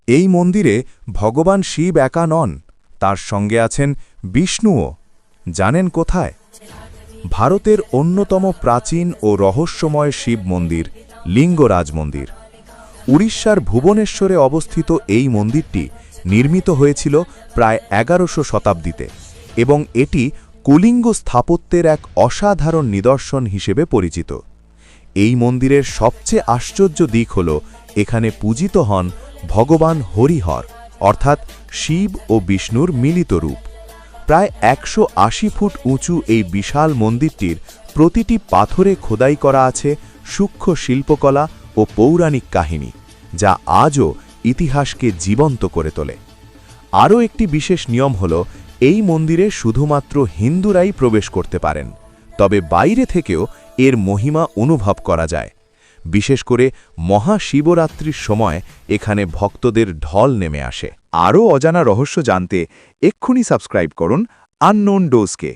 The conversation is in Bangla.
এই মন্দিরে ভগবান শিব একা নন, তার সঙ্গে আছেন বিষ্ণুও। জানেন কোথায়? ভারতের অন্যতম প্রাচীন ও রহস্যময় শিব মন্দির লিঙ্গরাজ মন্দির। উড়িষ্যার ভুবনেশ্বরে অবস্থিত এই মন্দিরটি নির্মিত হয়েছিল প্রায় ১১০০ শতাব্দীতে এবং এটি কলিঙ্গ স্থাপত্যের এক অসাধারণ নিদর্শন হিসেবে পরিচিত। এই মন্দিরের সবচেয়ে আশ্চর্য দিক হল এখানে পূজিত হন ভগবান হরিহর, অর্থাৎ শিব ও বিষ্ণুর মিলিত রূপ। প্রায় ১৮০ ফুট উঁচু এই বিশাল মন্দিরটির প্রতিটি পাথরে খোদাই করা আছে সূক্ষ্ম শিল্পকলা ও পৌরাণিক কাহিনী, যা আজও ইতিহাসকে জীবন্ত করে তোলে। আরও একটি বিশেষ নিয়ম হল এই মন্দিরে শুধুমাত্র হিন্দুরাই প্রবেশ করতে পারেন, তবে বাইরে থেকেও এর মহিমা অনুভব করা যায়। বিশেষ করে মহাশিবরাত্রির সময় এখানে ভক্তদের ঢল নেমে আসে। আরও অজানা রহস্য জানতে এক্ষুনি সাবস্ক্রাইব করুন আননোন ডোজকে।